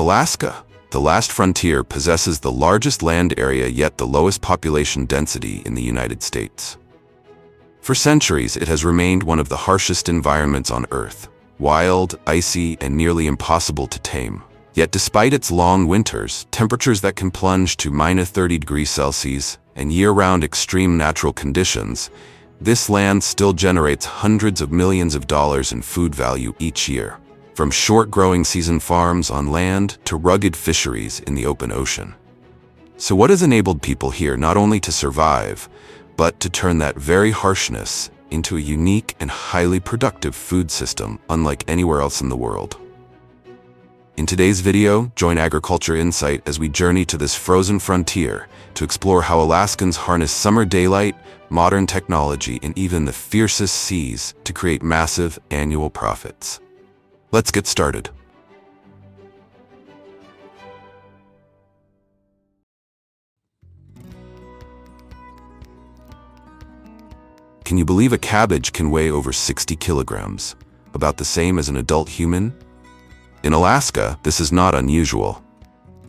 Alaska, the last frontier, possesses the largest land area yet the lowest population density in the United States. For centuries, it has remained one of the harshest environments on Earth, wild, icy, and nearly impossible to tame. Yet despite its long winters, temperatures that can plunge to -30 degrees Celsius, and year-round extreme natural conditions, this land still generates hundreds of millions of dollars in food value each year, from short growing season farms on land to rugged fisheries in the open ocean. So what has enabled people here not only to survive, but to turn that very harshness into a unique and highly productive food system unlike anywhere else in the world? In today's video, join Agriculture Insight as we journey to this frozen frontier to explore how Alaskans harness summer daylight, modern technology, and even the fiercest seas to create massive annual profits. Let's get started. Can you believe a cabbage can weigh over 60 kilograms, about the same as an adult human? In Alaska, this is not unusual.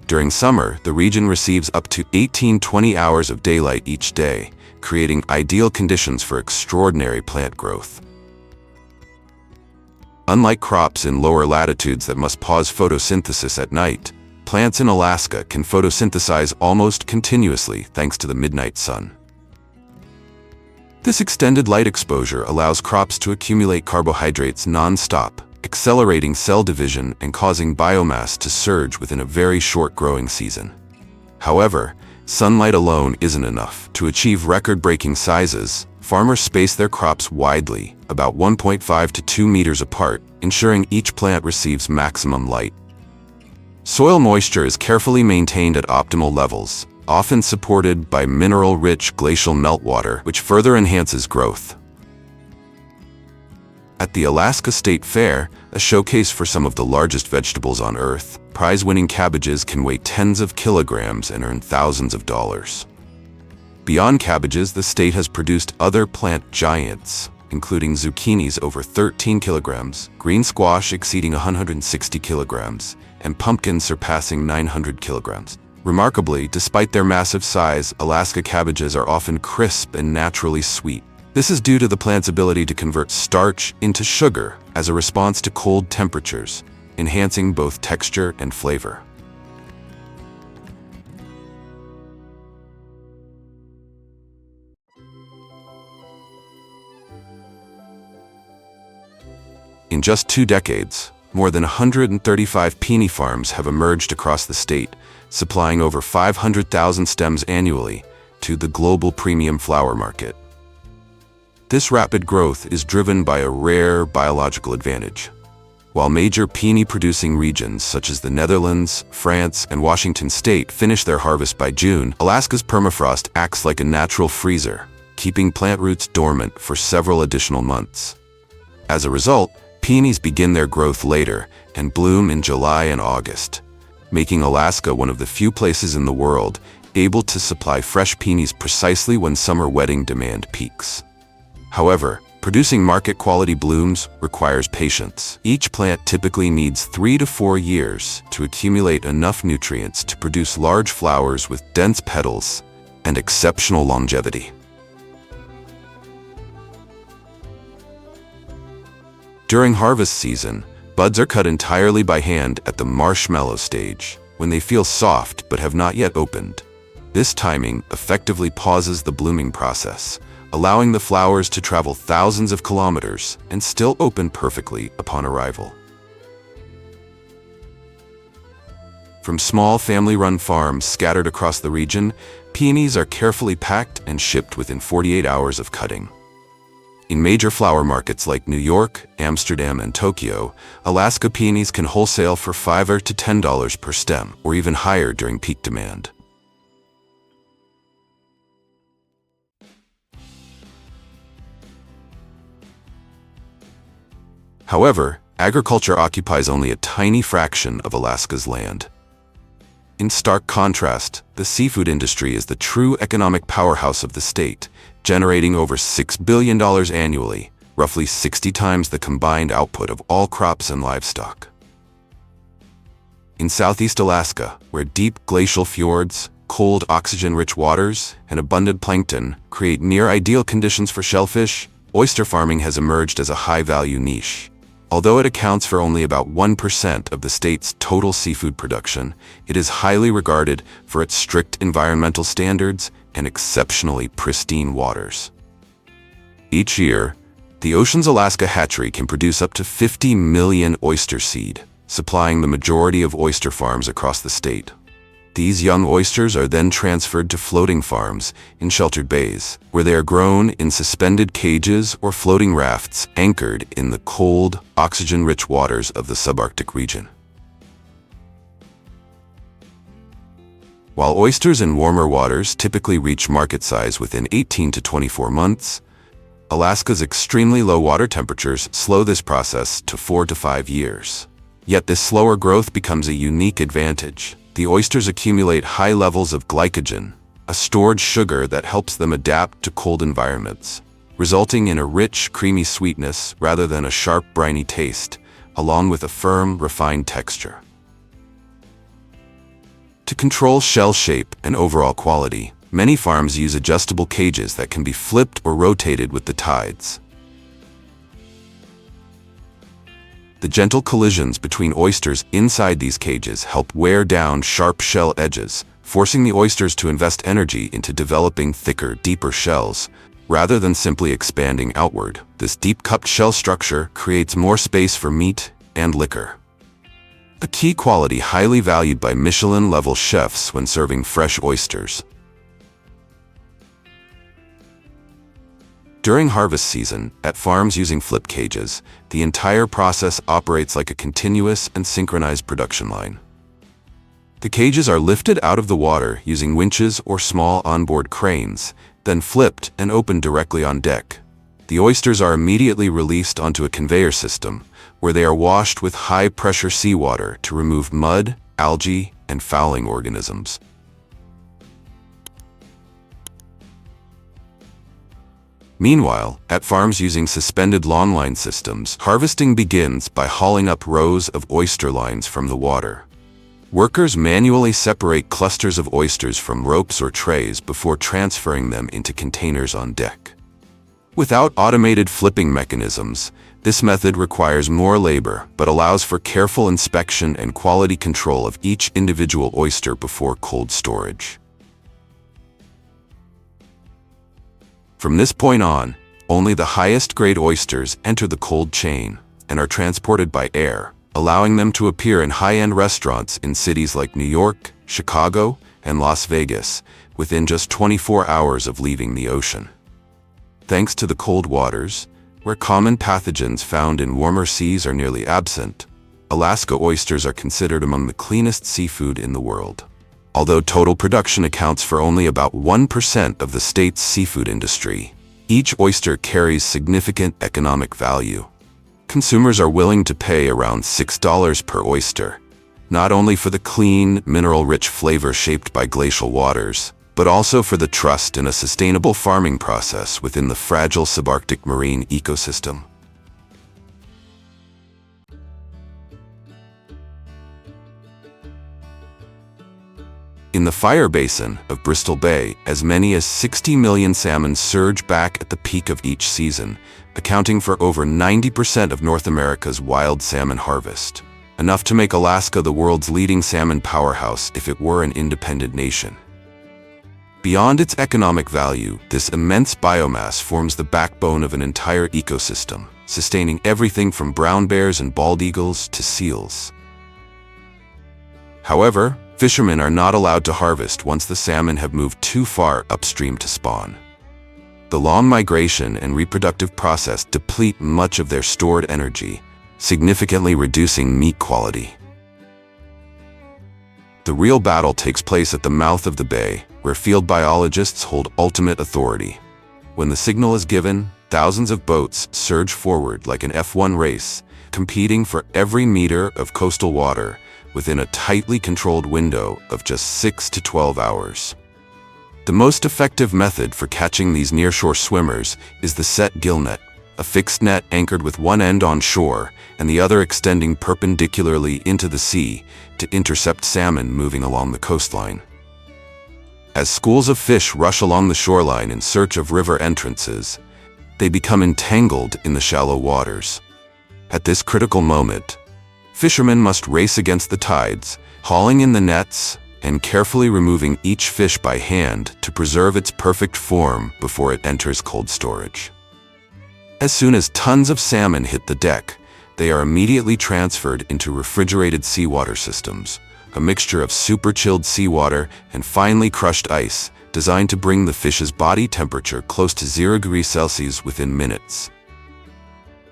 During summer, the region receives up to 18-20 hours of daylight each day, creating ideal conditions for extraordinary plant growth. Unlike crops in lower latitudes that must pause photosynthesis at night, plants in Alaska can photosynthesize almost continuously thanks to the midnight sun. This extended light exposure allows crops to accumulate carbohydrates non-stop, accelerating cell division and causing biomass to surge within a very short growing season. However, sunlight alone isn't enough. To achieve record-breaking sizes, farmers space their crops widely, about 1.5 to 2 meters apart, ensuring each plant receives maximum light. Soil moisture is carefully maintained at optimal levels, often supported by mineral-rich glacial meltwater, which further enhances growth. At the Alaska State Fair, a showcase for some of the largest vegetables on Earth, prize-winning cabbages can weigh tens of kilograms and earn thousands of dollars. Beyond cabbages, the state has produced other plant giants, including zucchinis over 13 kilograms, green squash exceeding 160 kilograms, and pumpkins surpassing 900 kilograms. Remarkably, despite their massive size, Alaska cabbages are often crisp and naturally sweet. This is due to the plant's ability to convert starch into sugar as a response to cold temperatures, enhancing both texture and flavor. In just 2 decades, more than 135 peony farms have emerged across the state, supplying over 500,000 stems annually to the global premium flower market. This rapid growth is driven by a rare biological advantage. While major peony-producing regions such as the Netherlands, France, and Washington State finish their harvest by June, Alaska's permafrost acts like a natural freezer, keeping plant roots dormant for several additional months. As a result, peonies begin their growth later and bloom in July and August, making Alaska one of the few places in the world able to supply fresh peonies precisely when summer wedding demand peaks. However, producing market-quality blooms requires patience. Each plant typically needs 3 to 4 years to accumulate enough nutrients to produce large flowers with dense petals and exceptional longevity. During harvest season, buds are cut entirely by hand at the marshmallow stage, when they feel soft but have not yet opened. This timing effectively pauses the blooming process, allowing the flowers to travel thousands of kilometers and still open perfectly upon arrival. From small family-run farms scattered across the region, peonies are carefully packed and shipped within 48 hours of cutting. In major flower markets like New York, Amsterdam, and Tokyo, Alaska peonies can wholesale for $5 to $10 per stem, or even higher during peak demand. However, agriculture occupies only a tiny fraction of Alaska's land. In stark contrast, the seafood industry is the true economic powerhouse of the state, generating over $6 billion annually, roughly 60 times the combined output of all crops and livestock. In Southeast Alaska, where deep glacial fjords, cold oxygen-rich waters, and abundant plankton create near-ideal conditions for shellfish, oyster farming has emerged as a high-value niche. Although it accounts for only about 1% of the state's total seafood production, it is highly regarded for its strict environmental standards and exceptionally pristine waters. Each year, the Ocean's Alaska hatchery can produce up to 50 million oyster seed, supplying the majority of oyster farms across the state. These young oysters are then transferred to floating farms in sheltered bays, where they are grown in suspended cages or floating rafts anchored in the cold, oxygen-rich waters of the subarctic region. While oysters in warmer waters typically reach market size within 18 to 24 months, Alaska's extremely low water temperatures slow this process to 4 to 5 years. Yet this slower growth becomes a unique advantage. The oysters accumulate high levels of glycogen, a stored sugar that helps them adapt to cold environments, resulting in a rich, creamy sweetness rather than a sharp, briny taste, along with a firm, refined texture. To control shell shape and overall quality, many farms use adjustable cages that can be flipped or rotated with the tides. The gentle collisions between oysters inside these cages help wear down sharp shell edges, forcing the oysters to invest energy into developing thicker, deeper shells, rather than simply expanding outward. This deep-cupped shell structure creates more space for meat and liquor, a key quality highly valued by Michelin-level chefs when serving fresh oysters. During harvest season, at farms using flip cages, the entire process operates like a continuous and synchronized production line. The cages are lifted out of the water using winches or small onboard cranes, then flipped and opened directly on deck. The oysters are immediately released onto a conveyor system, where they are washed with high-pressure seawater to remove mud, algae, and fouling organisms. Meanwhile, at farms using suspended longline systems, harvesting begins by hauling up rows of oyster lines from the water. Workers manually separate clusters of oysters from ropes or trays before transferring them into containers on deck. Without automated flipping mechanisms, this method requires more labor but allows for careful inspection and quality control of each individual oyster before cold storage. From this point on, only the highest grade oysters enter the cold chain and are transported by air, allowing them to appear in high-end restaurants in cities like New York, Chicago, and Las Vegas within just 24 hours of leaving the ocean. Thanks to the cold waters, where common pathogens found in warmer seas are nearly absent, Alaska oysters are considered among the cleanest seafood in the world. Although total production accounts for only about 1% of the state's seafood industry, each oyster carries significant economic value. Consumers are willing to pay around $6 per oyster, not only for the clean, mineral-rich flavor shaped by glacial waters, but also for the trust in a sustainable farming process within the fragile subarctic marine ecosystem. In the Fire Basin of Bristol Bay, as many as 60 million salmon surge back at the peak of each season, accounting for over 90% of North America's wild salmon harvest, enough to make Alaska the world's leading salmon powerhouse if it were an independent nation. Beyond its economic value, this immense biomass forms the backbone of an entire ecosystem, sustaining everything from brown bears and bald eagles to seals. However, fishermen are not allowed to harvest once the salmon have moved too far upstream to spawn. The long migration and reproductive process deplete much of their stored energy, significantly reducing meat quality. The real battle takes place at the mouth of the bay, where field biologists hold ultimate authority. When the signal is given, thousands of boats surge forward like an F1 race, competing for every meter of coastal water within a tightly controlled window of just 6 to 12 hours. The most effective method for catching these nearshore swimmers is the set gill net, a fixed net anchored with one end on shore and the other extending perpendicularly into the sea to intercept salmon moving along the coastline. As schools of fish rush along the shoreline in search of river entrances, they become entangled in the shallow waters. At this critical moment, fishermen must race against the tides, hauling in the nets and carefully removing each fish by hand to preserve its perfect form before it enters cold storage. As soon as tons of salmon hit the deck, they are immediately transferred into refrigerated seawater systems, a mixture of super-chilled seawater and finely crushed ice designed to bring the fish's body temperature close to 0 degrees Celsius within minutes.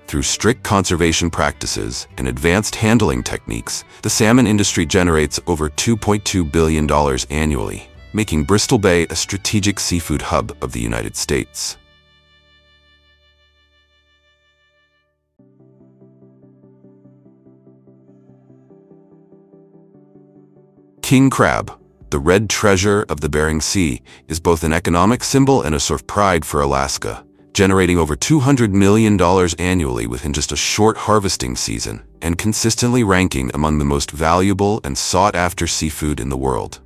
Through strict conservation practices and advanced handling techniques, the salmon industry generates over $2.2 billion annually, making Bristol Bay a strategic seafood hub of the United States. King crab, the red treasure of the Bering Sea, is both an economic symbol and a source of pride for Alaska, generating over $200 million annually within just a short harvesting season and consistently ranking among the most valuable and sought-after seafood in the world.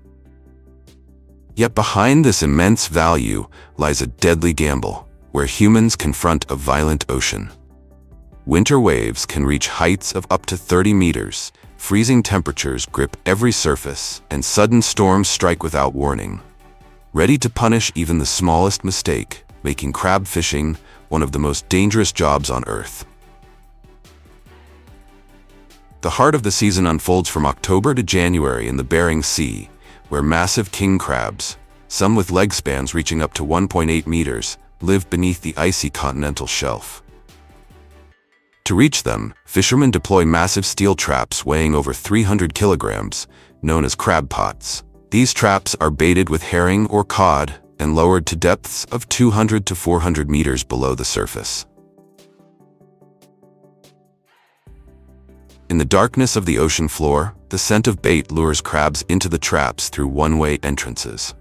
Yet behind this immense value lies a deadly gamble, where humans confront a violent ocean. Winter waves can reach heights of up to 30 meters, freezing temperatures grip every surface, and sudden storms strike without warning, ready to punish even the smallest mistake, making crab fishing one of the most dangerous jobs on Earth. The heart of the season unfolds from October to January in the Bering Sea, where massive king crabs, some with leg spans reaching up to 1.8 meters, live beneath the icy continental shelf. To reach them, fishermen deploy massive steel traps weighing over 300 kilograms, known as crab pots. These traps are baited with herring or cod and lowered to depths of 200 to 400 meters below the surface. In the darkness of the ocean floor, the scent of bait lures crabs into the traps through one-way entrances.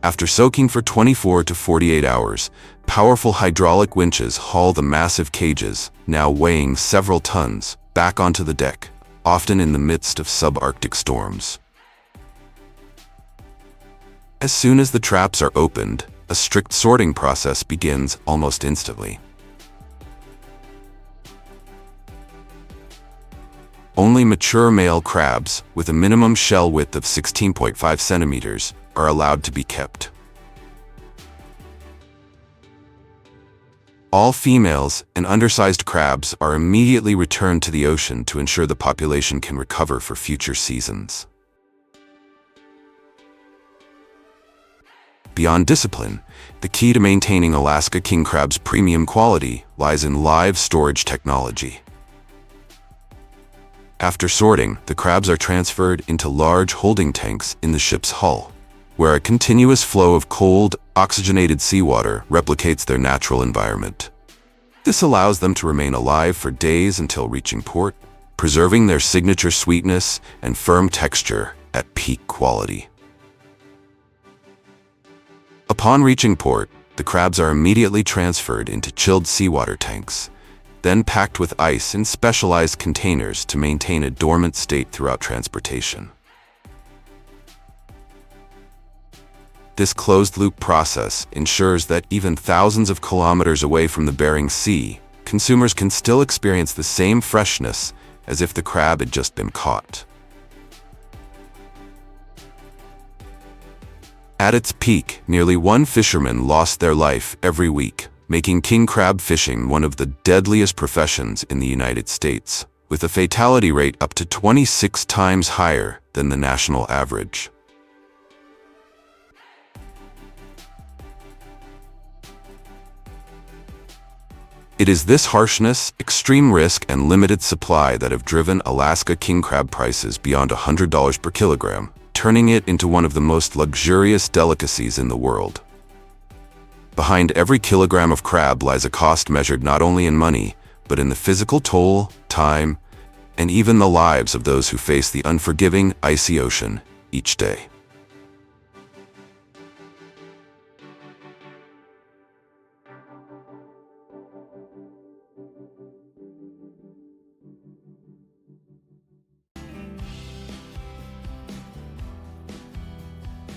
After soaking for 24 to 48 hours, powerful hydraulic winches haul the massive cages, now weighing several tons, back onto the deck, often in the midst of subarctic storms. As soon as the traps are opened, a strict sorting process begins almost instantly. Only mature male crabs, with a minimum shell width of 16.5 centimeters, are allowed to be kept. All females and undersized crabs are immediately returned to the ocean to ensure the population can recover for future seasons. Beyond discipline, the key to maintaining Alaska king crab's premium quality lies in live storage technology. After sorting, the crabs are transferred into large holding tanks in the ship's hull, where a continuous flow of cold, oxygenated seawater replicates their natural environment. This allows them to remain alive for days until reaching port, preserving their signature sweetness and firm texture at peak quality. Upon reaching port, the crabs are immediately transferred into chilled seawater tanks, then packed with ice in specialized containers to maintain a dormant state throughout transportation. This closed-loop process ensures that even thousands of kilometers away from the Bering Sea, consumers can still experience the same freshness as if the crab had just been caught. At its peak, nearly one fisherman lost their life every week, making king crab fishing one of the deadliest professions in the United States, with a fatality rate up to 26 times higher than the national average. It is this harshness, extreme risk, and limited supply that have driven Alaska king crab prices beyond $100 per kilogram, turning it into one of the most luxurious delicacies in the world. Behind every kilogram of crab lies a cost measured not only in money, but in the physical toll, time, and even the lives of those who face the unforgiving, icy ocean each day.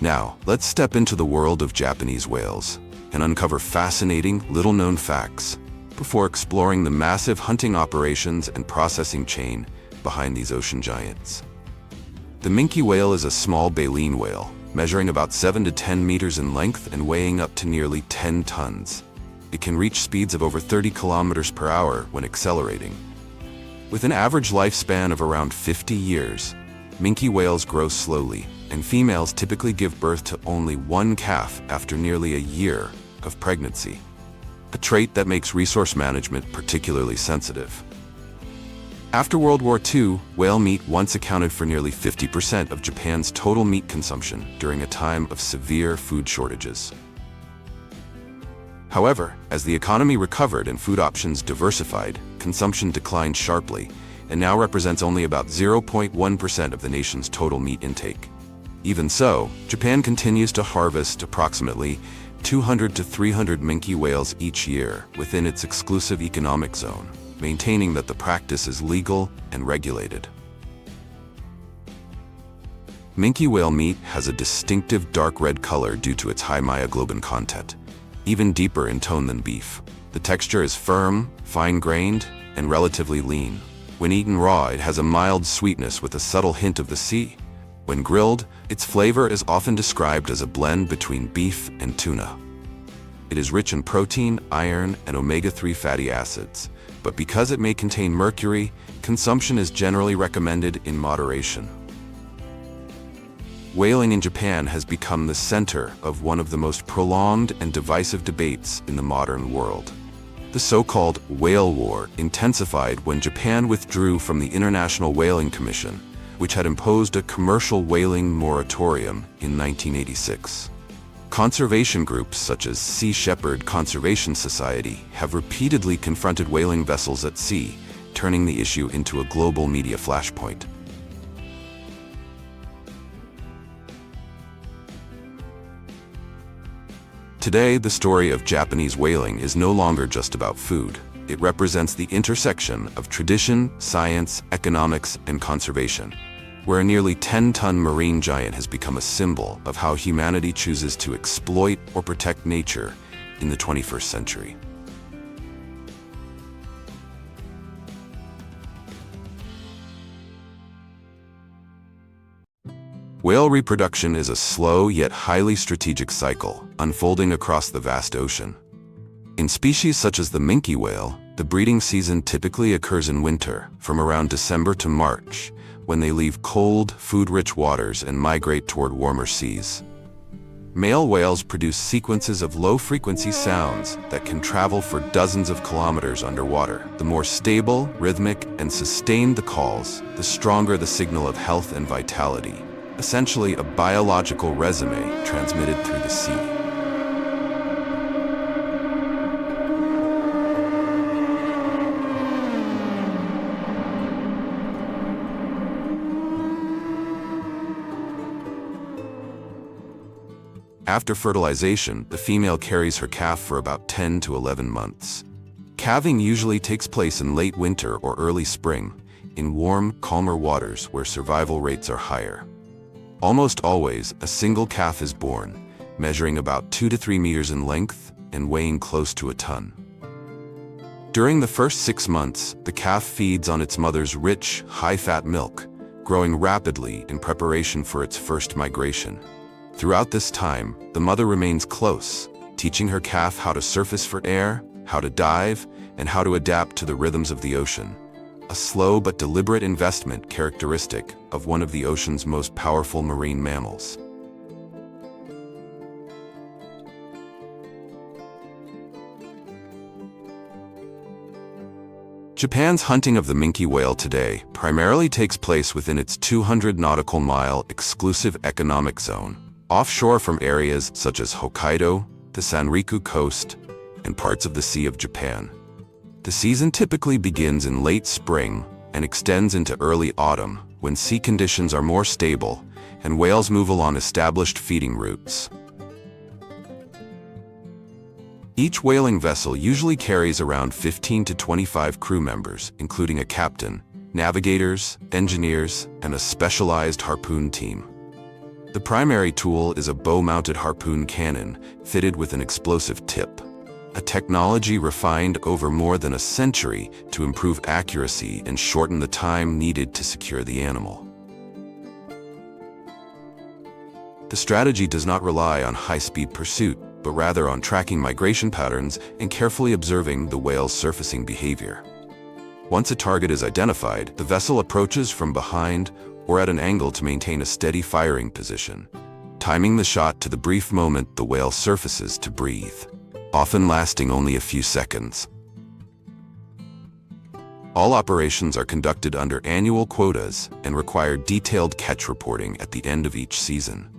Now, let's step into the world of Japanese whales and uncover fascinating, little-known facts before exploring the massive hunting operations and processing chain behind these ocean giants. The minke whale is a small baleen whale, measuring about 7 to 10 meters in length and weighing up to nearly 10 tons. It can reach speeds of over 30 kilometers per hour when accelerating. With an average lifespan of around 50 years, minke whales grow slowly, and females typically give birth to only one calf after nearly a year of pregnancy, a trait that makes resource management particularly sensitive. After World War II, whale meat once accounted for nearly 50% of Japan's total meat consumption during a time of severe food shortages. However, as the economy recovered and food options diversified, consumption declined sharply and now represents only about 0.1% of the nation's total meat intake. Even so, Japan continues to harvest approximately 200 to 300 minke whales each year within its exclusive economic zone, maintaining that the practice is legal and regulated. Minke whale meat has a distinctive dark red color due to its high myoglobin content, even deeper in tone than beef. The texture is firm, fine-grained, and relatively lean. When eaten raw, it has a mild sweetness with a subtle hint of the sea. When grilled, its flavor is often described as a blend between beef and tuna. It is rich in protein, iron, and omega-3 fatty acids, but because it may contain mercury, consumption is generally recommended in moderation. Whaling in Japan has become the center of one of the most prolonged and divisive debates in the modern world. The so-called Whale War intensified when Japan withdrew from the International Whaling Commission, which had imposed a commercial whaling moratorium in 1986. Conservation groups such as Sea Shepherd Conservation Society have repeatedly confronted whaling vessels at sea, turning the issue into a global media flashpoint. Today, the story of Japanese whaling is no longer just about food. It represents the intersection of tradition, science, economics, and conservation, where a nearly 10-ton marine giant has become a symbol of how humanity chooses to exploit or protect nature in the 21st century. Whale reproduction is a slow yet highly strategic cycle, unfolding across the vast ocean. In species such as the minke whale, the breeding season typically occurs in winter, from around December to March, when they leave cold, food-rich waters and migrate toward warmer seas. Male whales produce sequences of low-frequency sounds that can travel for dozens of kilometers underwater. The more stable, rhythmic, and sustained the calls, the stronger the signal of health and vitality. Essentially a biological resume transmitted through the sea. After fertilization, the female carries her calf for about 10 to 11 months. Calving usually takes place in late winter or early spring, in warm, calmer waters where survival rates are higher. Almost always, a single calf is born, measuring about 2 to 3 meters in length and weighing close to a ton. During the first 6 months, the calf feeds on its mother's rich, high-fat milk, growing rapidly in preparation for its first migration. Throughout this time, the mother remains close, teaching her calf how to surface for air, how to dive, and how to adapt to the rhythms of the ocean. A slow but deliberate investment characteristic of one of the ocean's most powerful marine mammals. Japan's hunting of the minke whale today primarily takes place within its 200 nautical mile exclusive economic zone, offshore from areas such as Hokkaido, the Sanriku coast, and parts of the Sea of Japan. The season typically begins in late spring and extends into early autumn when sea conditions are more stable and whales move along established feeding routes. Each whaling vessel usually carries around 15 to 25 crew members, including a captain, navigators, engineers, and a specialized harpoon team. The primary tool is a bow-mounted harpoon cannon fitted with an explosive tip, a technology refined over more than a century to improve accuracy and shorten the time needed to secure the animal. The strategy does not rely on high-speed pursuit, but rather on tracking migration patterns and carefully observing the whale's surfacing behavior. Once a target is identified, the vessel approaches from behind or at an angle to maintain a steady firing position, timing the shot to the brief moment the whale surfaces to breathe, often lasting only a few seconds. All operations are conducted under annual quotas and require detailed catch reporting at the end of each season.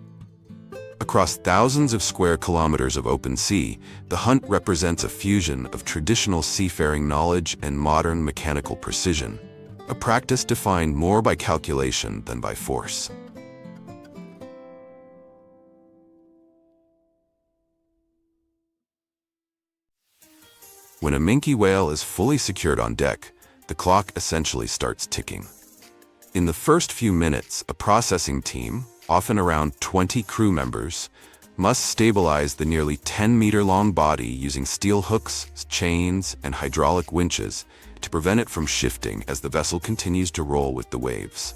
Across thousands of square kilometers of open sea, the hunt represents a fusion of traditional seafaring knowledge and modern mechanical precision, a practice defined more by calculation than by force. When a minke whale is fully secured on deck, the clock essentially starts ticking. In the first few minutes, a processing team, often around 20 crew members, must stabilize the nearly 10-meter-long body using steel hooks, chains, and hydraulic winches to prevent it from shifting as the vessel continues to roll with the waves.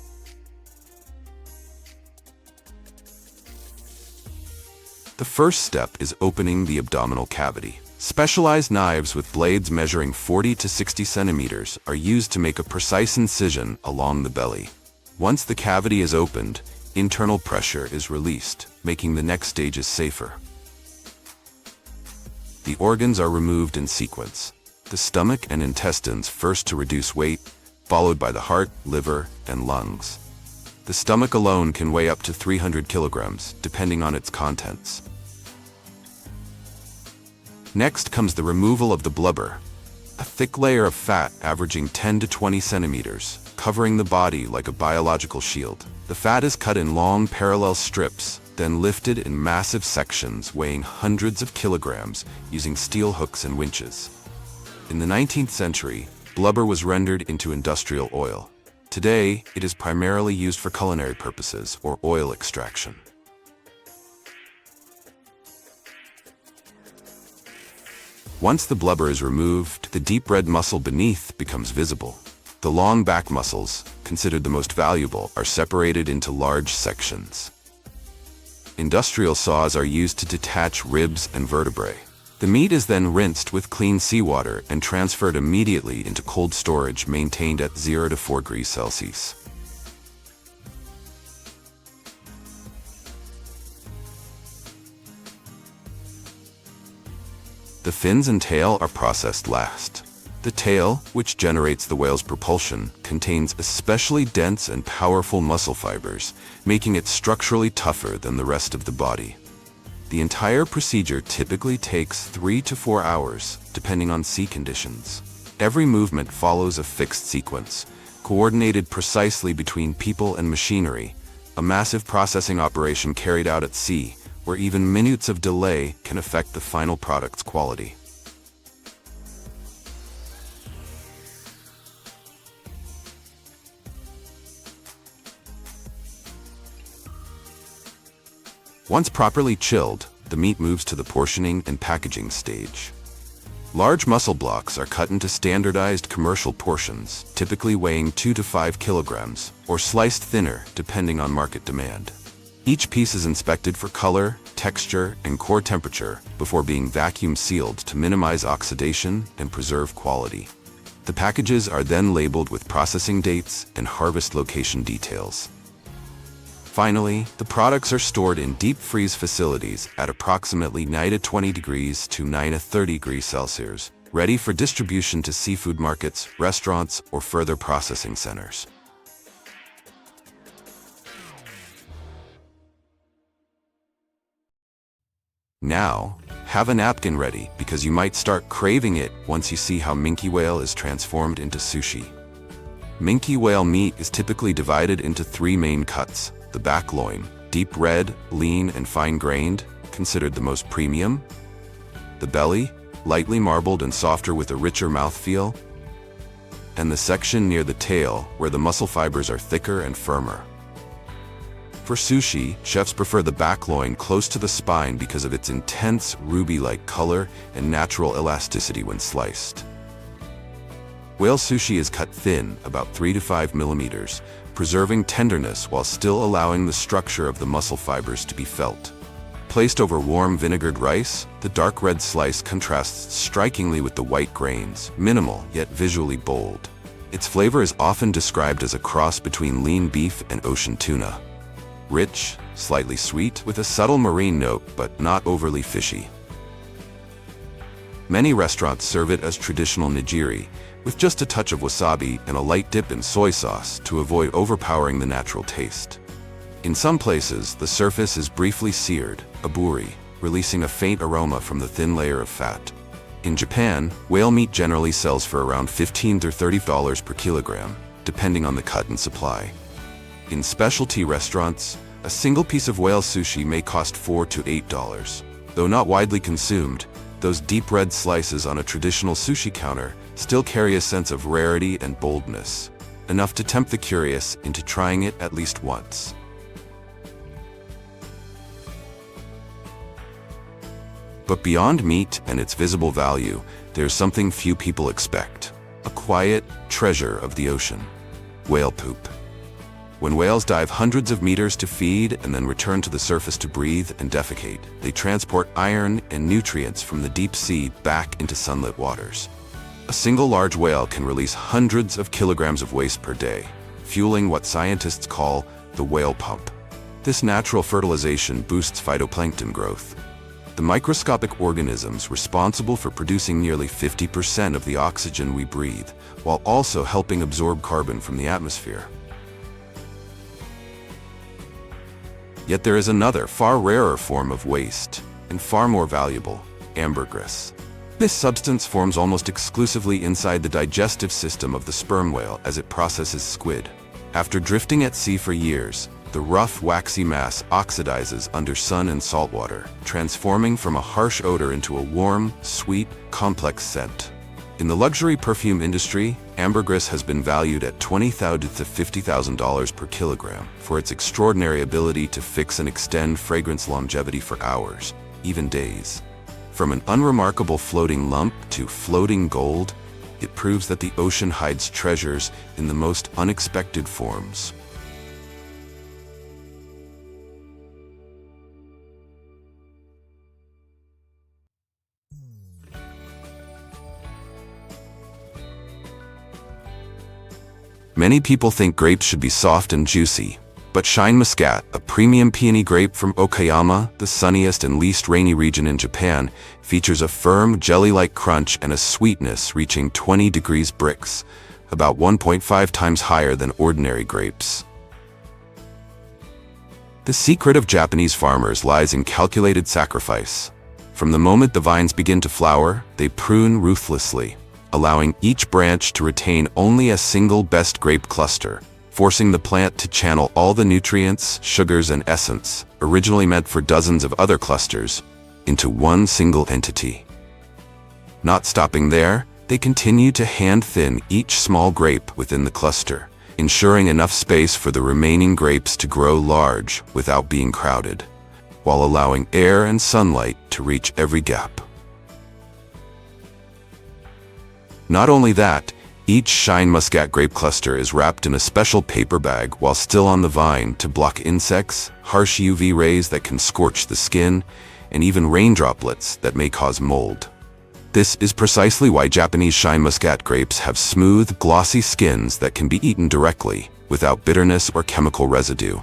The first step is opening the abdominal cavity. Specialized knives with blades measuring 40 to 60 centimeters are used to make a precise incision along the belly. Once the cavity is opened, internal pressure is released, making the next stages safer. The organs are removed in sequence. The stomach and intestines first to reduce weight, followed by the heart, liver, and lungs. The stomach alone can weigh up to 300 kilograms, depending on its contents. Next comes the removal of the blubber, a thick layer of fat averaging 10 to 20 centimeters, covering the body like a biological shield. The fat is cut in long parallel strips, then lifted in massive sections weighing hundreds of kilograms using steel hooks and winches. In the 19th century, blubber was rendered into industrial oil. Today, it is primarily used for culinary purposes or oil extraction. Once the blubber is removed, the deep red muscle beneath becomes visible. The long back muscles, considered the most valuable, are separated into large sections. Industrial saws are used to detach ribs and vertebrae. The meat is then rinsed with clean seawater and transferred immediately into cold storage maintained at 0 to 4 degrees Celsius. The fins and tail are processed last. The tail, which generates the whale's propulsion, contains especially dense and powerful muscle fibers, making it structurally tougher than the rest of the body. The entire procedure typically takes 3 to 4 hours, depending on sea conditions. Every movement follows a fixed sequence, coordinated precisely between people and machinery, a massive processing operation carried out at sea, where even minutes of delay can affect the final product's quality. Once properly chilled, the meat moves to the portioning and packaging stage. Large muscle blocks are cut into standardized commercial portions, typically weighing 2 to 5 kilograms, or sliced thinner depending on market demand. Each piece is inspected for color, texture, and core temperature before being vacuum sealed to minimize oxidation and preserve quality. The packages are then labeled with processing dates and harvest location details. Finally, the products are stored in deep freeze facilities at approximately 20 degrees to 30 degrees Celsius, ready for distribution to seafood markets, restaurants, or further processing centers. Now, have a napkin ready because you might start craving it once you see how minke whale is transformed into sushi. Minke whale meat is typically divided into 3 main cuts: the back loin, deep red, lean and fine-grained, considered the most premium; the belly, lightly marbled and softer with a richer mouthfeel; and the section near the tail, where the muscle fibers are thicker and firmer. For sushi, chefs prefer the back loin close to the spine because of its intense, ruby-like color and natural elasticity when sliced. Whale sushi is cut thin, about 3 to 5 millimeters, preserving tenderness while still allowing the structure of the muscle fibers to be felt. Placed over warm vinegared rice, the dark red slice contrasts strikingly with the white grains, minimal yet visually bold. Its flavor is often described as a cross between lean beef and ocean tuna. Rich, slightly sweet, with a subtle marine note but not overly fishy. Many restaurants serve it as traditional nigiri, with just a touch of wasabi and a light dip in soy sauce to avoid overpowering the natural taste. In some places, the surface is briefly seared, aburi, releasing a faint aroma from the thin layer of fat. In Japan, whale meat generally sells for around $15 to $30 per kilogram, depending on the cut and supply. In specialty restaurants, a single piece of whale sushi may cost $4 to $8. Though not widely consumed, those deep red slices on a traditional sushi counter still carry a sense of rarity and boldness, enough to tempt the curious into trying it at least once. But beyond meat and its visible value, there's something few people expect: a quiet treasure of the ocean: whale poop. When whales dive hundreds of meters to feed and then return to the surface to breathe and defecate, they transport iron and nutrients from the deep sea back into sunlit waters. A single large whale can release hundreds of kilograms of waste per day, fueling what scientists call the whale pump. This natural fertilization boosts phytoplankton growth, the microscopic organisms responsible for producing nearly 50% of the oxygen we breathe, while also helping absorb carbon from the atmosphere. Yet there is another, far rarer form of waste, and far more valuable: ambergris. This substance forms almost exclusively inside the digestive system of the sperm whale as it processes squid. After drifting at sea for years, the rough, waxy mass oxidizes under sun and salt water, transforming from a harsh odor into a warm, sweet, complex scent. In the luxury perfume industry, ambergris has been valued at $20,000 to $50,000 per kilogram for its extraordinary ability to fix and extend fragrance longevity for hours, even days. From an unremarkable floating lump to floating gold, it proves that the ocean hides treasures in the most unexpected forms. Many people think grapes should be soft and juicy, but Shine Muscat, a premium peony grape from Okayama, the sunniest and least rainy region in Japan, features a firm, jelly-like crunch and a sweetness reaching 20 degrees Brix, about 1.5 times higher than ordinary grapes. The secret of Japanese farmers lies in calculated sacrifice. From the moment the vines begin to flower, they prune ruthlessly, allowing each branch to retain only a single best grape cluster, forcing the plant to channel all the nutrients, sugars, and essence, originally meant for dozens of other clusters, into one single entity. Not stopping there, they continue to hand-thin each small grape within the cluster, ensuring enough space for the remaining grapes to grow large without being crowded, while allowing air and sunlight to reach every gap. Not only that, each Shine Muscat grape cluster is wrapped in a special paper bag while still on the vine to block insects, harsh UV rays that can scorch the skin, and even rain droplets that may cause mold. This is precisely why Japanese Shine Muscat grapes have smooth, glossy skins that can be eaten directly, without bitterness or chemical residue.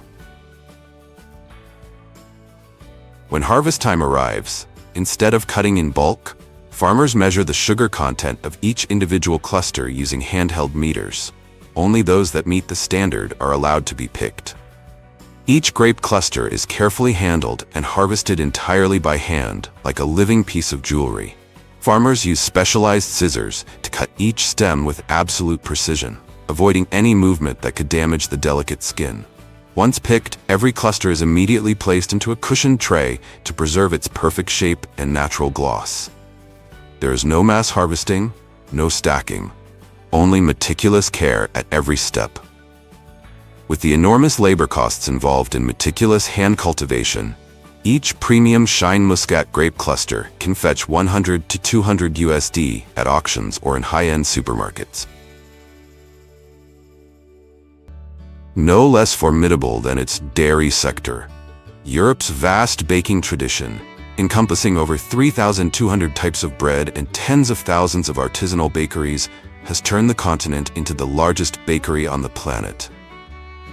When harvest time arrives, instead of cutting in bulk, farmers measure the sugar content of each individual cluster using handheld meters. Only those that meet the standard are allowed to be picked. Each grape cluster is carefully handled and harvested entirely by hand, like a living piece of jewelry. Farmers use specialized scissors to cut each stem with absolute precision, avoiding any movement that could damage the delicate skin. Once picked, every cluster is immediately placed into a cushioned tray to preserve its perfect shape and natural gloss. There is no mass harvesting, no stacking, only meticulous care at every step. With the enormous labor costs involved in meticulous hand cultivation, each premium Shine Muscat grape cluster can fetch 100 to 200 USD at auctions or in high-end supermarkets. No less formidable than its dairy sector, Europe's vast baking tradition, encompassing over 3,200 types of bread and tens of thousands of artisanal bakeries, has turned the continent into the largest bakery on the planet.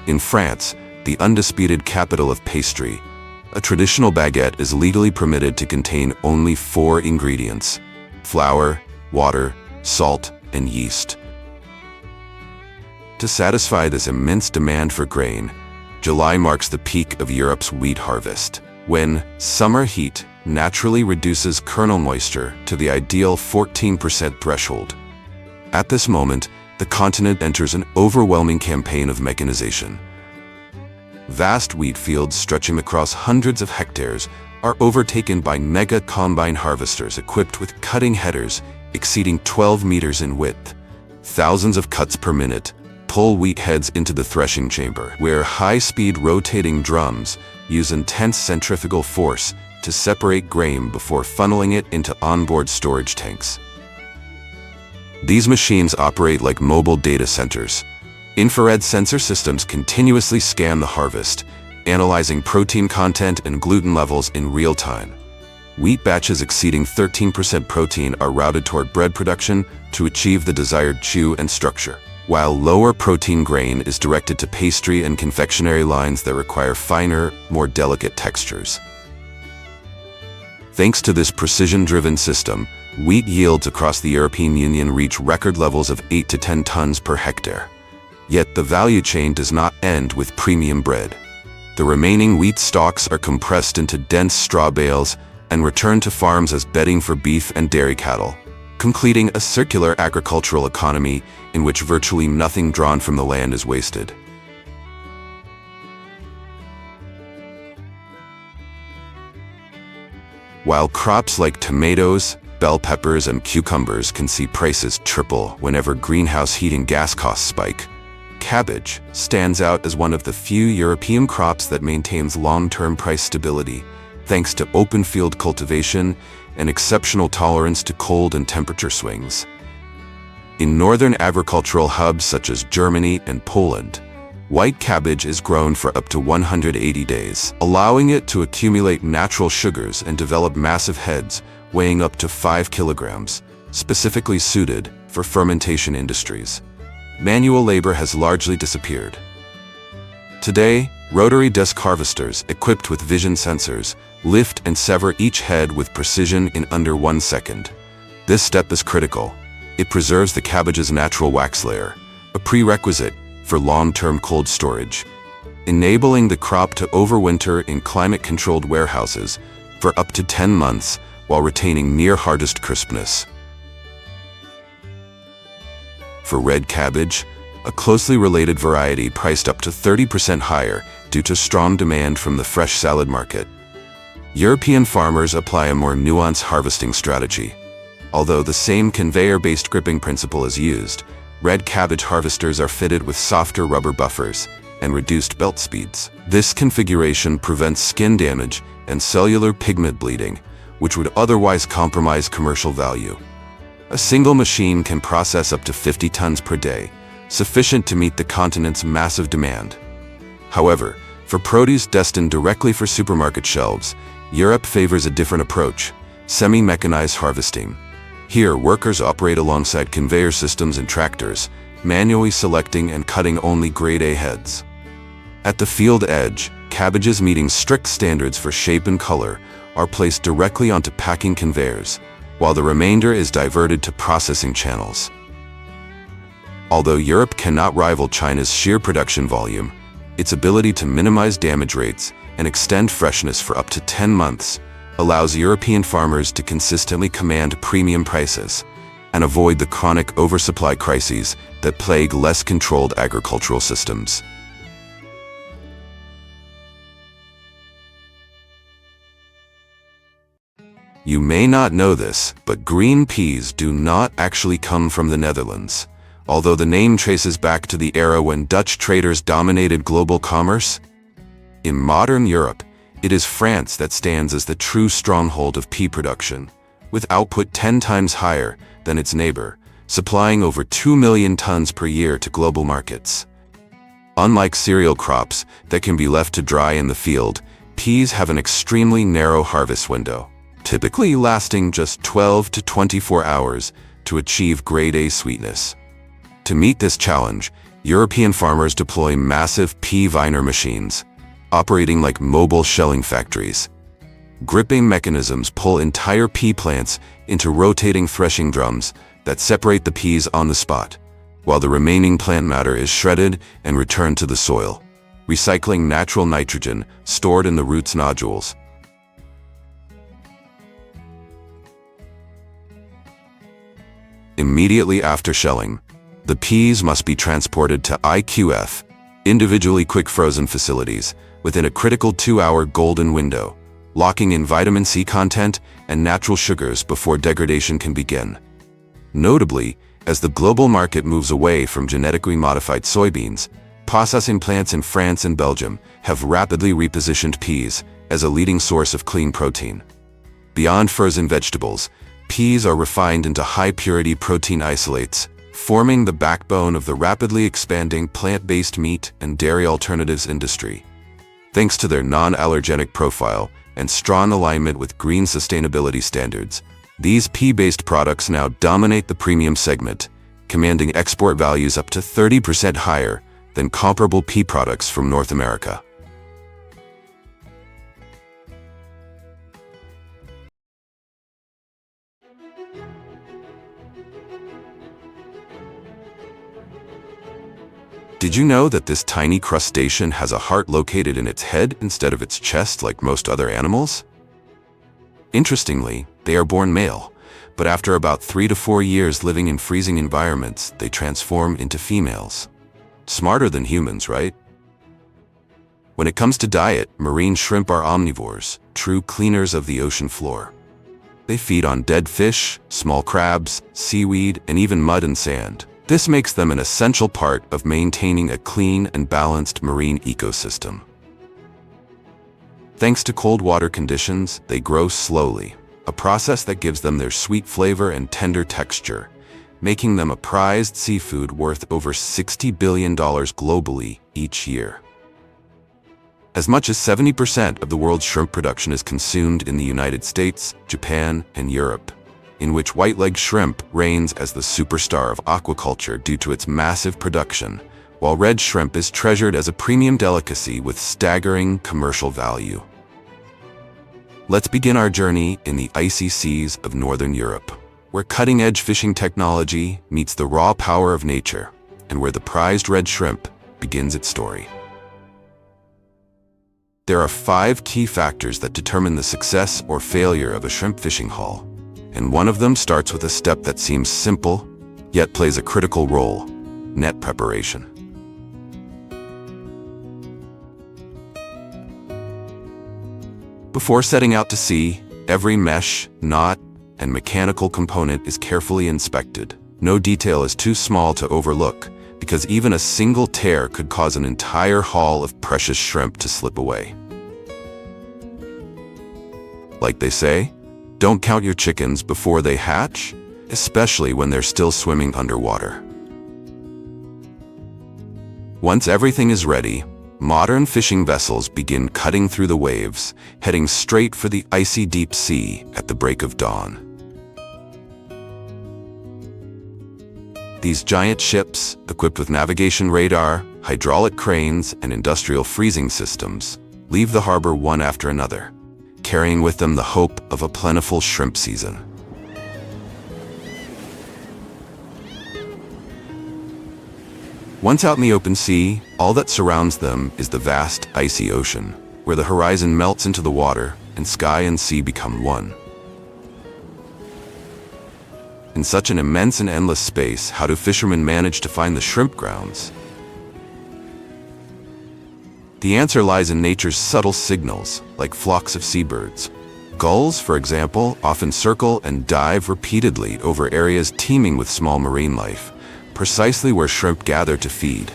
In France, the undisputed capital of pastry, a traditional baguette is legally permitted to contain only 4 ingredients: flour, water, salt, and yeast. To satisfy this immense demand for grain, July marks the peak of Europe's wheat harvest, when summer heat naturally reduces kernel moisture to the ideal 14% threshold. At this moment, the continent enters an overwhelming campaign of mechanization. Vast wheat fields stretching across hundreds of hectares are overtaken by mega combine harvesters equipped with cutting headers exceeding 12 meters in width. Thousands of cuts per minute pull wheat heads into the threshing chamber, where high-speed rotating drums use intense centrifugal force to separate grain before funneling it into onboard storage tanks. These machines operate like mobile data centers. Infrared sensor systems continuously scan the harvest, analyzing protein content and gluten levels in real time. Wheat batches exceeding 13% protein are routed toward bread production to achieve the desired chew and structure, while lower protein grain is directed to pastry and confectionery lines that require finer, more delicate textures. Thanks to this precision-driven system, wheat yields across the European Union reach record levels of 8 to 10 tons per hectare. Yet the value chain does not end with premium bread. The remaining wheat stalks are compressed into dense straw bales and returned to farms as bedding for beef and dairy cattle, completing a circular agricultural economy in which virtually nothing drawn from the land is wasted. While crops like tomatoes, bell peppers, and cucumbers can see prices triple whenever greenhouse heating gas costs spike, cabbage stands out as one of the few European crops that maintains long-term price stability, thanks to open field cultivation and exceptional tolerance to cold and temperature swings. In northern agricultural hubs such as Germany and Poland, white cabbage is grown for up to 180 days, allowing it to accumulate natural sugars and develop massive heads weighing up to 5 kilograms, specifically suited for fermentation industries. Manual labor has largely disappeared. Today, rotary disc harvesters equipped with vision sensors lift and sever each head with precision in under 1 second. This step is critical. It preserves the cabbage's natural wax layer, a prerequisite for long-term cold storage, enabling the crop to overwinter in climate-controlled warehouses for up to 10 months while retaining near harvest crispness. For red cabbage, a closely related variety priced up to 30% higher due to strong demand from the fresh salad market. European farmers apply a more nuanced harvesting strategy. Although the same conveyor-based gripping principle is used, red cabbage harvesters are fitted with softer rubber buffers and reduced belt speeds. This configuration prevents skin damage and cellular pigment bleeding, which would otherwise compromise commercial value. A single machine can process up to 50 tons per day, sufficient to meet the continent's massive demand. However, for produce destined directly for supermarket shelves, Europe favors a different approach: semi-mechanized harvesting. Here, workers operate alongside conveyor systems and tractors, manually selecting and cutting only grade A heads. At the field edge, cabbages meeting strict standards for shape and color are placed directly onto packing conveyors, while the remainder is diverted to processing channels. Although Europe cannot rival China's sheer production volume, its ability to minimize damage rates and extend freshness for up to 10 months allows European farmers to consistently command premium prices and avoid the chronic oversupply crises that plague less controlled agricultural systems. You may not know this, but green peas do not actually come from the Netherlands. although the name traces back to the era when Dutch traders dominated global commerce. In modern Europe, it is France that stands as the true stronghold of pea production, with output 10 times higher than its neighbor, supplying over 2 million tons per year to global markets. Unlike cereal crops that can be left to dry in the field, peas have an extremely narrow harvest window, typically lasting just 12 to 24 hours to achieve grade A sweetness. To meet this challenge, European farmers deploy massive pea viner machines, operating like mobile shelling factories. Gripping mechanisms pull entire pea plants into rotating threshing drums that separate the peas on the spot, while the remaining plant matter is shredded and returned to the soil, recycling natural nitrogen stored in the roots nodules. Immediately after shelling, the peas must be transported to IQF, individually quick frozen facilities, within a critical 2-hour golden window, locking in vitamin C content and natural sugars before degradation can begin. Notably, as the global market moves away from genetically modified soybeans, processing plants in France and Belgium have rapidly repositioned peas as a leading source of clean protein. Beyond frozen vegetables, peas are refined into high-purity protein isolates, forming the backbone of the rapidly expanding plant-based meat and dairy alternatives industry. Thanks to their non-allergenic profile and strong alignment with green sustainability standards, these pea-based products now dominate the premium segment, commanding export values up to 30% higher than comparable pea products from North America. Did you know that this tiny crustacean has a heart located in its head instead of its chest like most other animals? Interestingly, they are born male, but after about 3 to 4 years living in freezing environments, they transform into females. Smarter than humans, right? When it comes to diet, marine shrimp are omnivores, true cleaners of the ocean floor. They feed on dead fish, small crabs, seaweed, and even mud and sand. This makes them an essential part of maintaining a clean and balanced marine ecosystem. Thanks to cold water conditions, they grow slowly, a process that gives them their sweet flavor and tender texture, making them a prized seafood worth over $60 billion globally each year. As much as 70% of the world's shrimp production is consumed in the United States, Japan, and Europe, in which white-legged shrimp reigns as the superstar of aquaculture due to its massive production, while red shrimp is treasured as a premium delicacy with staggering commercial value. Let's begin our journey in the icy seas of Northern Europe, where cutting-edge fishing technology meets the raw power of nature, and where the prized red shrimp begins its story. There are 5 key factors that determine the success or failure of a shrimp fishing haul, and one of them starts with a step that seems simple, yet plays a critical role: net preparation. Before setting out to sea, every mesh, knot, and mechanical component is carefully inspected. No detail is too small to overlook, because even a single tear could cause an entire haul of precious shrimp to slip away. Like they say, don't count your chickens before they hatch, especially when they're still swimming underwater. Once everything is ready, modern fishing vessels begin cutting through the waves, heading straight for the icy deep sea at the break of dawn. These giant ships, equipped with navigation radar, hydraulic cranes, and industrial freezing systems, leave the harbor one after another, carrying with them the hope of a plentiful shrimp season. Once out in the open sea, all that surrounds them is the vast, icy ocean, where the horizon melts into the water and sky and sea become one. In such an immense and endless space, how do fishermen manage to find the shrimp grounds? The answer lies in nature's subtle signals, like flocks of seabirds. Gulls, for example, often circle and dive repeatedly over areas teeming with small marine life, precisely where shrimp gather to feed.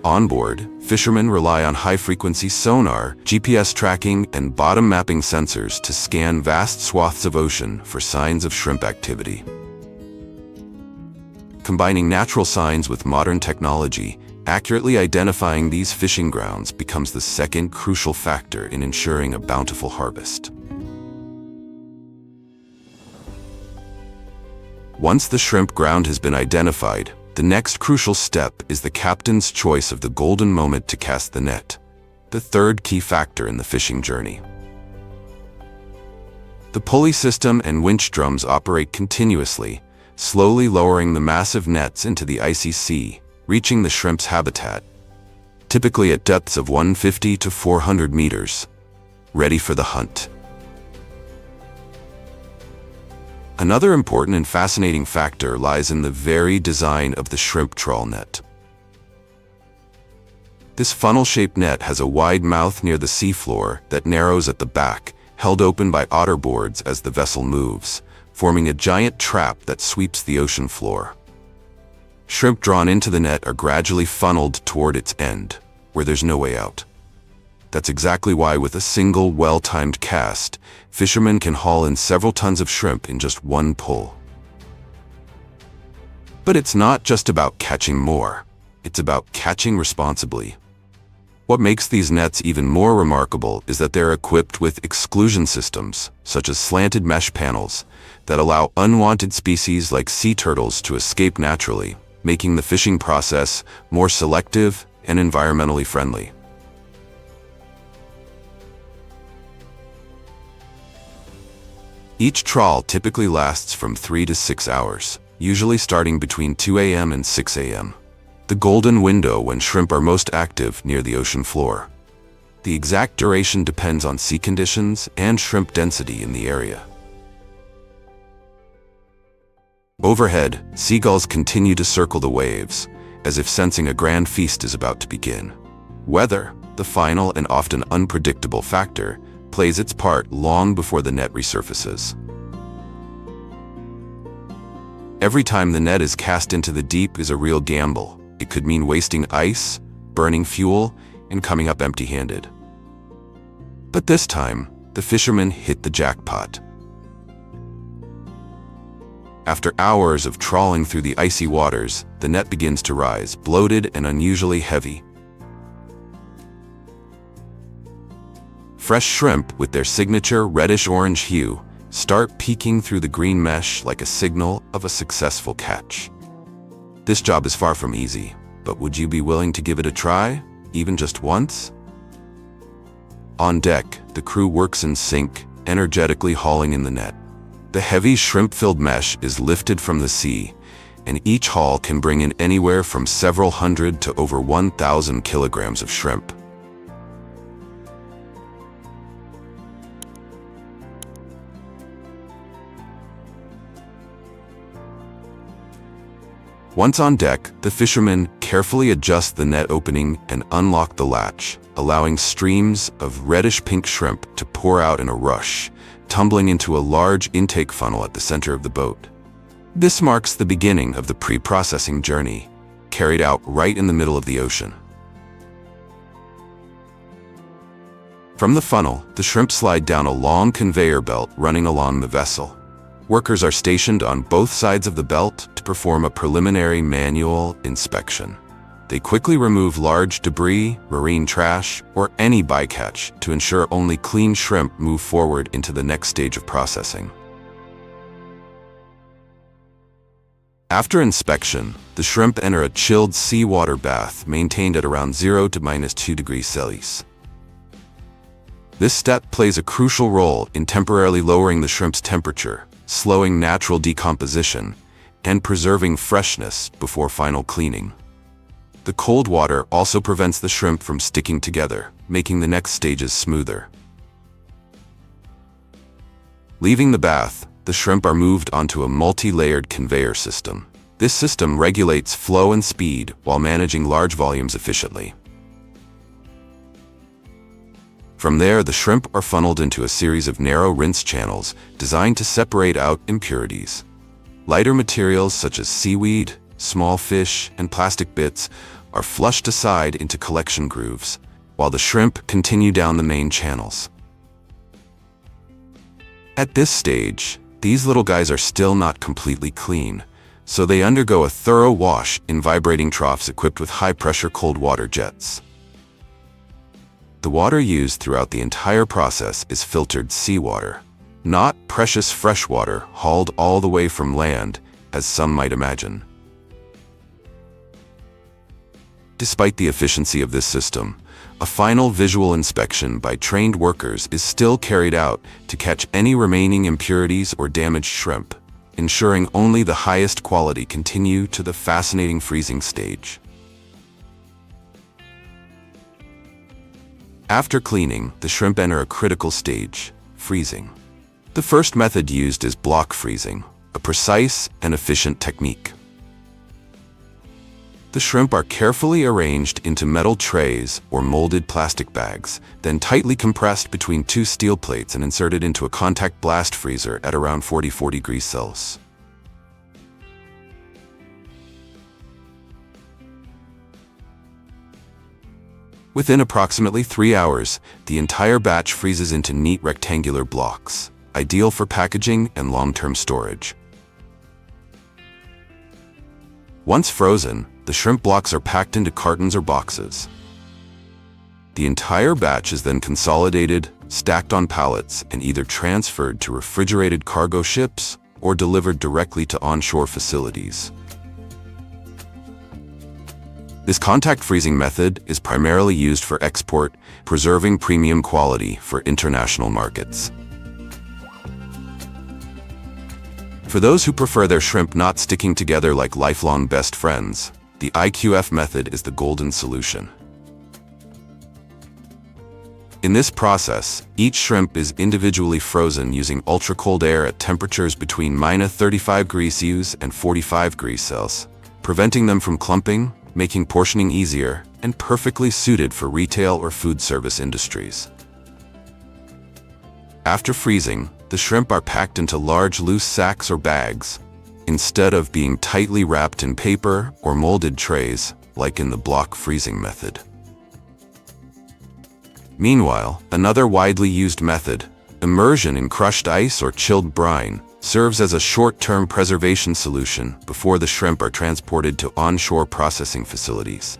Onboard, fishermen rely on high-frequency sonar, GPS tracking, and bottom mapping sensors to scan vast swaths of ocean for signs of shrimp activity. Combining natural signs with modern technology, accurately identifying these fishing grounds becomes the second crucial factor in ensuring a bountiful harvest. Once the shrimp ground has been identified, the next crucial step is the captain's choice of the golden moment to cast the net, the third key factor in the fishing journey. The pulley system and winch drums operate continuously, slowly lowering the massive nets into the icy sea, reaching the shrimp's habitat, typically at depths of 150 to 400 meters, ready for the hunt. Another important and fascinating factor lies in the very design of the shrimp trawl net. This funnel-shaped net has a wide mouth near the seafloor that narrows at the back, held open by otter boards as the vessel moves, forming a giant trap that sweeps the ocean floor. Shrimp drawn into the net are gradually funneled toward its end, where there's no way out. That's exactly why, with a single well-timed cast, fishermen can haul in several tons of shrimp in just one pull. But it's not just about catching more, it's about catching responsibly. What makes these nets even more remarkable is that they're equipped with exclusion systems, such as slanted mesh panels, that allow unwanted species like sea turtles to escape naturally, making the fishing process more selective and environmentally friendly. Each trawl typically lasts from 3 to 6 hours, usually starting between 2 a.m. and 6 a.m., the golden window when shrimp are most active near the ocean floor. The exact duration depends on sea conditions and shrimp density in the area. Overhead, seagulls continue to circle the waves, as if sensing a grand feast is about to begin. Weather, the final and often unpredictable factor, plays its part long before the net resurfaces. Every time the net is cast into the deep is a real gamble. It could mean wasting ice, burning fuel, and coming up empty-handed. But this time, the fishermen hit the jackpot. After hours of trawling through the icy waters, the net begins to rise, bloated and unusually heavy. Fresh shrimp, with their signature reddish-orange hue, start peeking through the green mesh like a signal of a successful catch. This job is far from easy, but would you be willing to give it a try, even just once? On deck, the crew works in sync, energetically hauling in the net. The heavy shrimp-filled mesh is lifted from the sea, and each haul can bring in anywhere from several hundred to over 1,000 kilograms of shrimp. Once on deck, the fishermen carefully adjust the net opening and unlock the latch, allowing streams of reddish-pink shrimp to pour out in a rush, tumbling into a large intake funnel at the center of the boat. This marks the beginning of the pre-processing journey, carried out right in the middle of the ocean. From the funnel, the shrimp slide down a long conveyor belt running along the vessel. Workers are stationed on both sides of the belt to perform a preliminary manual inspection. They quickly remove large debris, marine trash, or any bycatch to ensure only clean shrimp move forward into the next stage of processing. After inspection, the shrimp enter a chilled seawater bath maintained at around 0 to -2 degrees Celsius. This step plays a crucial role in temporarily lowering the shrimp's temperature, slowing natural decomposition, and preserving freshness before final cleaning. The cold water also prevents the shrimp from sticking together, making the next stages smoother. Leaving the bath, the shrimp are moved onto a multi-layered conveyor system. This system regulates flow and speed while managing large volumes efficiently. From there, the shrimp are funneled into a series of narrow rinse channels designed to separate out impurities. Lighter materials such as seaweed, small fish, and plastic bits are flushed aside into collection grooves, while the shrimp continue down the main channels. At this stage, these little guys are still not completely clean, so they undergo a thorough wash in vibrating troughs equipped with high-pressure cold water jets. The water used throughout the entire process is filtered seawater, not precious fresh water hauled all the way from land, as some might imagine. Despite the efficiency of this system, a final visual inspection by trained workers is still carried out to catch any remaining impurities or damaged shrimp, ensuring only the highest quality continue to the fascinating freezing stage. After cleaning, the shrimp enter a critical stage, freezing. The first method used is block freezing, a precise and efficient technique. The shrimp are carefully arranged into metal trays or molded plastic bags, then tightly compressed between two steel plates and inserted into a contact blast freezer at around 44 degrees Celsius. Within approximately 3 hours, the entire batch freezes into neat rectangular blocks, ideal for packaging and long-term storage. Once frozen, the shrimp blocks are packed into cartons or boxes. The entire batch is then consolidated, stacked on pallets, and either transferred to refrigerated cargo ships or delivered directly to onshore facilities. This contact freezing method is primarily used for export, preserving premium quality for international markets. For those who prefer their shrimp not sticking together like lifelong best friends, the IQF method is the golden solution. In this process, each shrimp is individually frozen using ultra-cold air at temperatures between -35 degrees Celsius and 45 degrees Celsius, preventing them from clumping, making portioning easier, and perfectly suited for retail or food service industries. After freezing, the shrimp are packed into large loose sacks or bags, instead of being tightly wrapped in paper or molded trays, like in the block freezing method. Meanwhile, another widely used method, immersion in crushed ice or chilled brine, serves as a short-term preservation solution before the shrimp are transported to onshore processing facilities.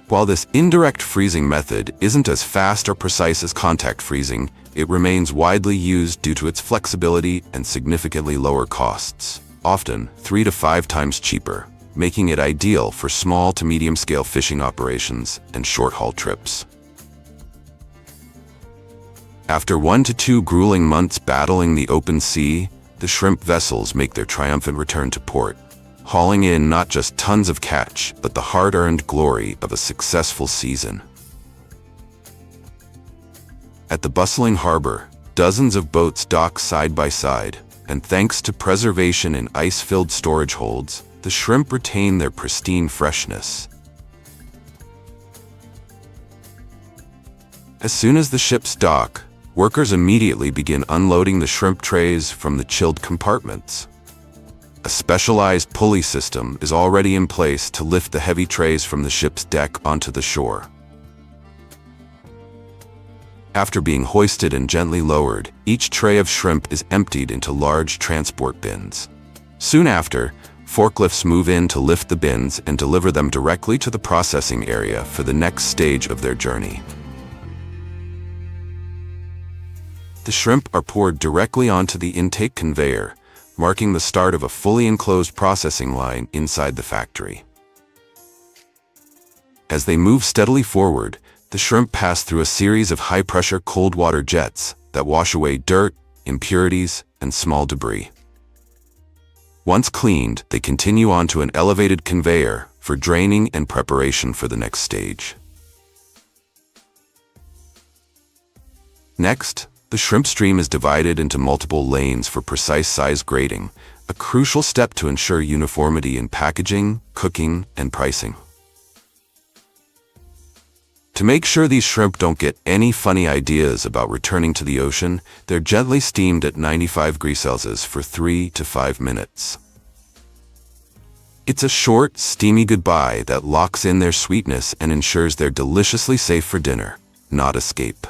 While this indirect freezing method isn't as fast or precise as contact freezing, it remains widely used due to its flexibility and significantly lower costs, often 3 to 5 times cheaper, making it ideal for small to medium-scale fishing operations and short-haul trips. After 1 to 2 grueling months battling the open sea, the shrimp vessels make their triumphant return to port, hauling in not just tons of catch, but the hard-earned glory of a successful season. At the bustling harbor, dozens of boats dock side by side, and thanks to preservation in ice-filled storage holds, the shrimp retain their pristine freshness. As soon as the ships dock, workers immediately begin unloading the shrimp trays from the chilled compartments. A specialized pulley system is already in place to lift the heavy trays from the ship's deck onto the shore. After being hoisted and gently lowered, each tray of shrimp is emptied into large transport bins. Soon after, forklifts move in to lift the bins and deliver them directly to the processing area for the next stage of their journey. The shrimp are poured directly onto the intake conveyor, marking the start of a fully enclosed processing line inside the factory. As they move steadily forward, the shrimp pass through a series of high-pressure cold water jets that wash away dirt, impurities, and small debris. Once cleaned, they continue onto an elevated conveyor for draining and preparation for the next stage. Next, the shrimp stream is divided into multiple lanes for precise size grading, a crucial step to ensure uniformity in packaging, cooking, and pricing. To make sure these shrimp don't get any funny ideas about returning to the ocean, they're gently steamed at 95 degrees Celsius for 3 to 5 minutes. It's a short, steamy goodbye that locks in their sweetness and ensures they're deliciously safe for dinner, not escape.